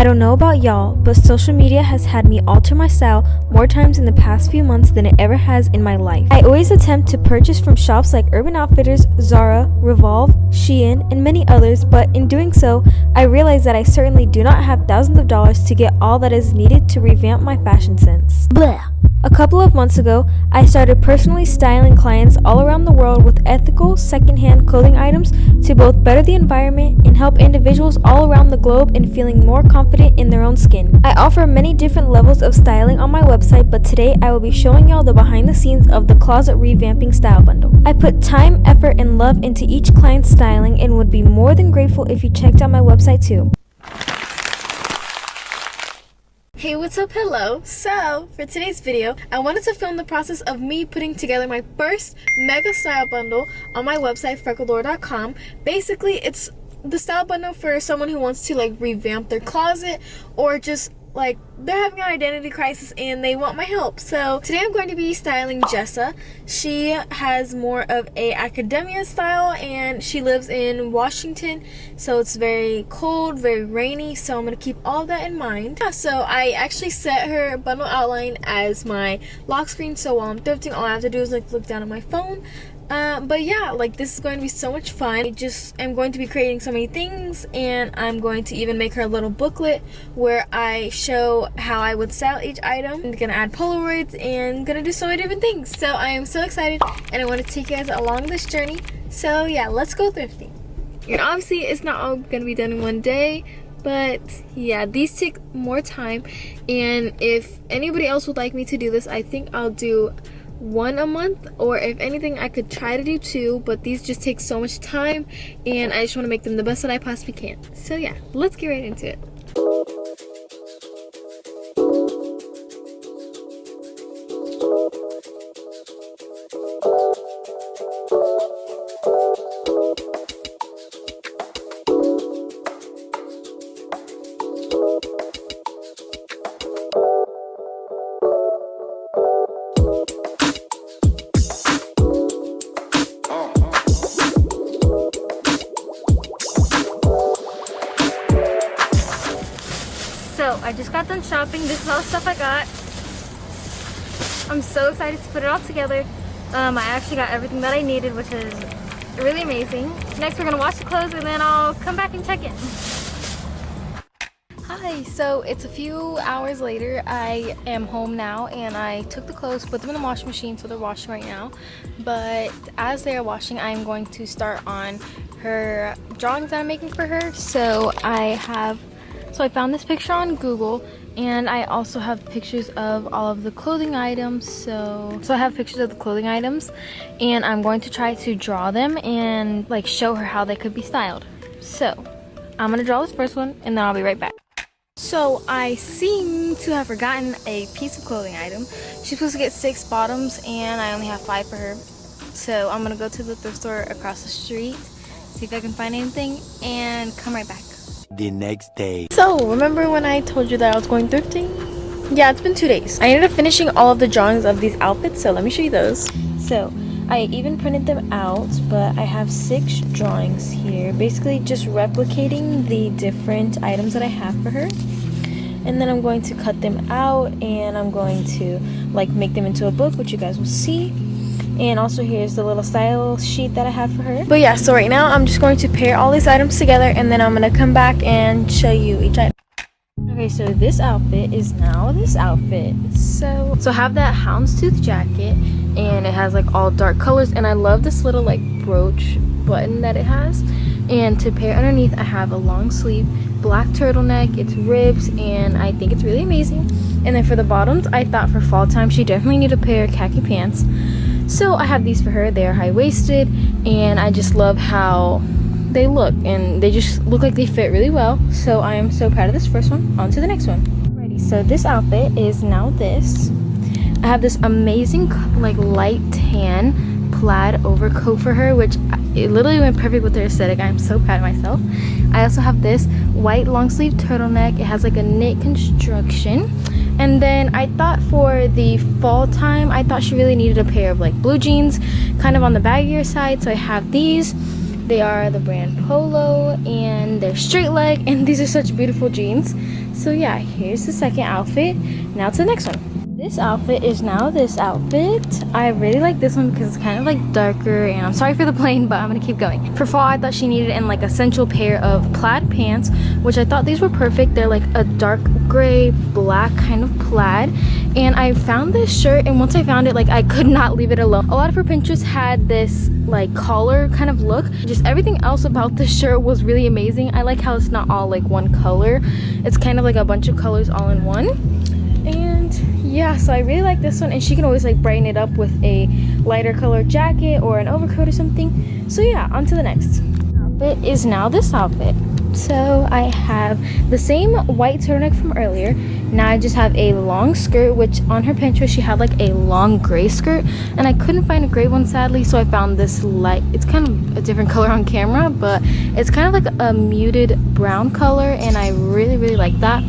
I don't know about y'all, but social media has had me alter my style more times in the past few months than it ever has in my life. I always attempt to purchase from shops like Urban Outfitters, Zara, Revolve, Shein, and many others, but in doing so, I realize that I certainly do not have thousands of dollars to get all that is needed to revamp my fashion sense. Blah. A couple of months ago, I started personally styling clients all around the world with ethical, secondhand clothing items to both better the environment and help individuals all around the globe in feeling more confident in their own skin. I offer many different levels of styling on my website, but today I will be showing y'all the behind the scenes of the closet revamping style bundle. I put time, effort, and love into each client's styling and would be more than grateful if you checked out my website too. Hey, what's up? Hello. So for today's video, I wanted to film the process of me putting together my first mega style bundle on my website, laur.com. Basically, it's the style bundle for someone who wants to like revamp their closet, or just like they're having an identity crisis and they want my help. So today I'm going to be styling Jessa. She has more of a academia style and she lives in Washington, so it's very cold, very rainy, so I'm going to keep all that in mind. So I actually set her bundle outline as my lock screen, so while I'm thrifting all I have to do is like look down at my phone. But yeah, like this is going to be so much fun. I just am going to be creating so many things, and I'm going to even make her a little booklet where I show how I would style each item. I'm gonna add Polaroids and gonna do so many different things. So I am so excited and I want to take you guys along this journey. So yeah, let's go thrifting. And obviously it's not all gonna be done in one day, but yeah, these take more time, and if anybody else would like me to do this, I think I'll do one a month, or if anything I could try to do two, but these just take so much time and I just want to make them the best that I possibly can. So yeah, let's get right into it. So I just got done shopping. This is all the stuff I got. I'm so excited to put it all together. I actually got everything that I needed, which is really amazing. Next we're gonna wash the clothes and then I'll come back and check in. Hi, so it's a few hours later. I am home now and I took the clothes, put them in the washing machine, so they're washing right now. But as they are washing, I'm going to start on her drawings that I'm making for her. So I found this picture on Google, and I also have pictures of all of the clothing items. So I have pictures of the clothing items, and I'm going to try to draw them and like show her how they could be styled. So I'm gonna draw this first one and then I'll be right back. So I seem to have forgotten a piece of clothing item. She's supposed to get 6 bottoms and I only have 5 for her. So I'm gonna go to the thrift store across the street, see if I can find anything, and come right back. The next day. So remember when I told you that I was going thrifting? Yeah, it's been 2 days. I ended up finishing all of the drawings of these outfits, so let me show you those. So I even printed them out, but I have 6 drawings here, basically just replicating the different items that I have for her. And then I'm going to cut them out and I'm going to like make them into a book, which you guys will see. And also here's the little style sheet that I have for her. But yeah, so right now I'm just going to pair all these items together and then I'm going to come back and show you each item. Okay, so this outfit is now this outfit. So I have that houndstooth jacket and it has like all dark colors, and I love this little like brooch button that it has. And to pair underneath, I have a long sleeve black turtleneck. It's ribbed and I think it's really amazing. And then for the bottoms, I thought for fall time she definitely needed a pair of khaki pants. So I have these for her. They are high-waisted and I just love how they look, and they just look like they fit really well. So I am so proud of this first one. On to the next one. Alrighty, so this outfit is now this. I have this amazing like light tan plaid overcoat for her, which it literally went perfect with her aesthetic. I'm so proud of myself. I also have this white long sleeve turtleneck. It has like a knit construction. And then I thought for the fall time, I thought she really needed a pair of like blue jeans, kind of on the baggier side. So I have these. They are the brand Polo and they're straight leg, and these are such beautiful jeans. So yeah, here's the second outfit. Now to the next one. This outfit is now this outfit. I really like this one because it's kind of like darker, and I'm sorry for the plane, but I'm gonna keep going. For fall, I thought she needed an like essential pair of plaid pants, which I thought these were perfect. They're like a dark gray, black kind of plaid. And I found this shirt, and once I found it, like I could not leave it alone. A lot of her Pinterest had this like collar kind of look. Just everything else about this shirt was really amazing. I like how it's not all like one color. It's kind of like a bunch of colors all in one. And yeah, so I really like this one, and she can always like brighten it up with a lighter color jacket or an overcoat or something. So yeah, on to the next outfit is now this outfit. So I have the same white turtleneck from earlier. Now I just have a long skirt, which on her Pinterest she had like a long gray skirt, and I couldn't find a gray one sadly, so I found this light, it's kind of a different color on camera, but it's kind of like a muted brown color, and I really like that.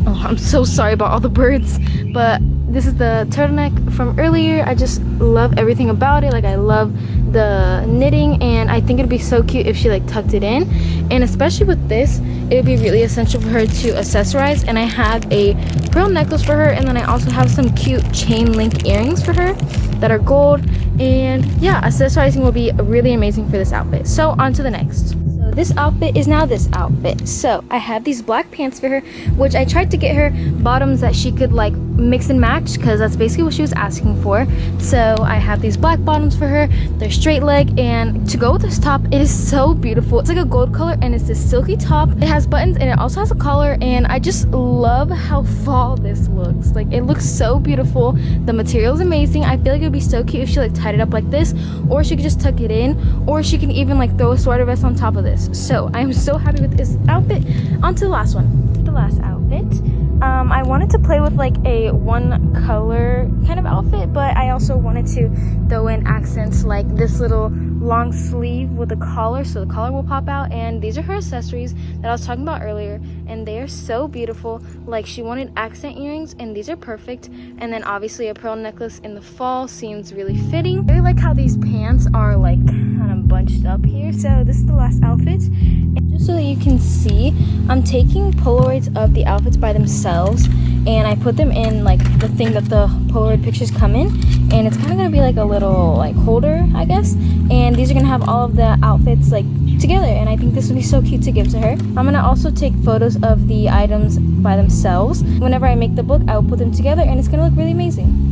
Oh, I'm so sorry about all the birds, but this is the turtleneck from earlier. I just love everything about it. Like I love the knitting, and I think it'd be so cute if she like tucked it in, and especially with this it would be really essential for her to accessorize. And I have a pearl necklace for her, and then I also have some cute chain link earrings for her that are gold. And yeah, accessorizing will be really amazing for this outfit. So on to the next. This outfit is now this outfit. So I have these black pants for her, which I tried to get her bottoms that she could like mix and match, because that's basically what she was asking for. So I have these black bottoms for her. They're straight leg, and to go with this top, it is so beautiful. It's like a gold color, and it's this silky top. It has buttons, and it also has a collar, and I just love how fall this looks. Like it looks so beautiful. The material is amazing. I feel like it would be so cute if she like tied it up like this, or she could just tuck it in, or she can even like throw a sweater vest on top of this. So I'm so happy with this outfit. On to the last one. The last outfit. I wanted to play with like a one color kind of outfit, but I also wanted to throw in accents like this little long sleeve with a collar, so the collar will pop out. And these are her accessories that I was talking about earlier, and they are so beautiful. Like she wanted accent earrings, and these are perfect. And then obviously a pearl necklace in the fall seems really fitting. I really like how these pants are like kind of bunched up here. So this is the last outfit, and just so that you can see, I'm taking Polaroids of the outfits by themselves, and I put them in like the thing that the Polaroid pictures come in, and it's kind of gonna be like a little like holder, I guess. And these are gonna have all of the outfits like together, and I think this would be so cute to give to her. I'm gonna also take photos of the items by themselves. Whenever I make the book, I will put them together, and it's gonna look really amazing.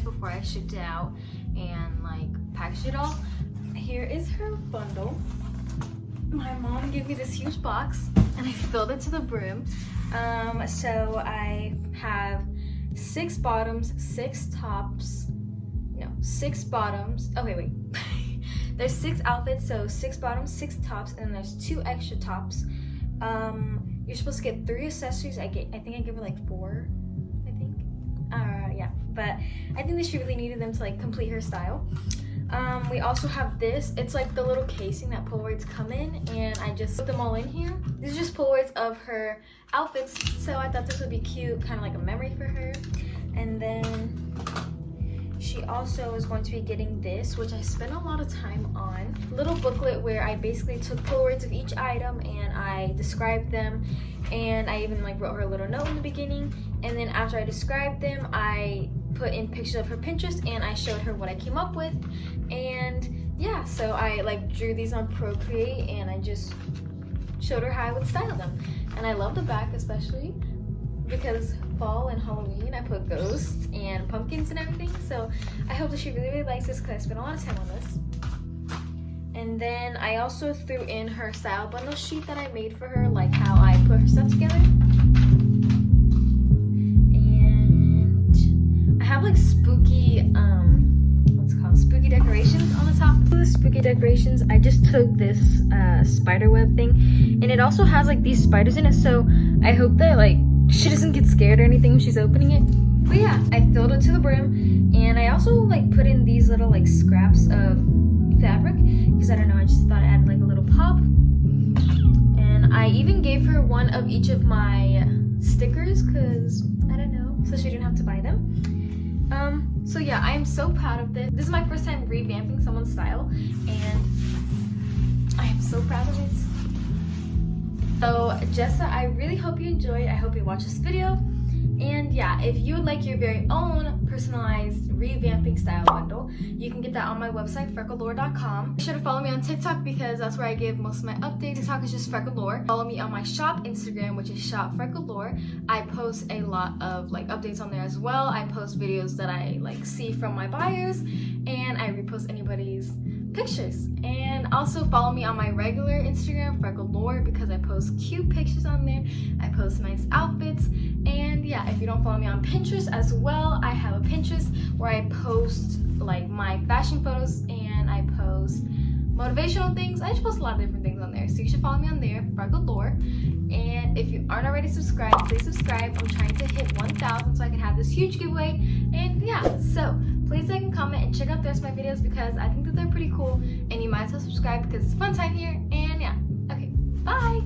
Before I shipped it out and like packaged it all, here is her bundle. My mom gave me this huge box, and I filled it to the brim. So I have 6 bottoms, 6 tops. No, 6 bottoms. Okay, wait. There's 6 outfits, so 6 bottoms, 6 tops, and then there's 2 extra tops. You're supposed to get 3 accessories. I think I gave her like 4. Yeah, but I think that she really needed them to like complete her style. We also have this. It's like the little casing that Polaroids come in, and I just put them all in here. These are just Polaroids of her outfits, so I thought this would be cute, kind of like a memory for her. And then she also is going to be getting this, which I spent a lot of time on. Little booklet where I basically took Polaroids of each item and I described them, and I even like wrote her a little note in the beginning, and then after I described them, I put in pictures of her Pinterest and I showed her what I came up with. And yeah, so I like drew these on Procreate and I just showed her how I would style them. And I love the back especially because fall and Halloween I put ghosts and pumpkins and everything, so I hope that she really likes this because I spent a lot of time on this. And then I also threw in her style bundle sheet that I made for her, like how I put her stuff together. And I have like spooky what's it called, spooky decorations on the top. For the spooky decorations, I just took this spider web thing, and it also has like these spiders in it, so I hope that like she doesn't get scared or anything when she's opening it. But yeah, I filled it to the brim, and I also like put in these little like scraps of fabric because I don't know, I just thought it added like a little pop. And I even gave her one of each of my stickers because I don't know, so she didn't have to buy them. So yeah, I am so proud of this. This is my first time revamping someone's style, and I am so proud of this. So Jessa, I really hope you enjoyed. I hope you watched this video. And yeah, if you would like your very own personalized revamping style bundle, you can get that on my website, frecklelaur.com. Be sure to follow me on TikTok because that's where I give most of my updates. TikTok is just frecklelaur. Follow me on my shop Instagram, which is shop_frecklelaur. I post a lot of like updates on there as well. I post videos that I like see from my buyers, and I repost anybody's pictures. And also follow me on my regular Instagram, frecklelaur, because I post cute pictures on there. I post nice outfits. And yeah, if you don't follow me on Pinterest as well, I have a Pinterest where I post like my fashion photos and I post motivational things. I just post a lot of different things on there, so you should follow me on there, frecklelaur. And if you aren't already subscribed, please subscribe. I'm trying to hit 1,000 so I can have this huge giveaway. And yeah, so please like and comment and check out the rest of my videos because I think that they're pretty cool, and you might as well subscribe because it's a fun time here. And yeah, okay, bye.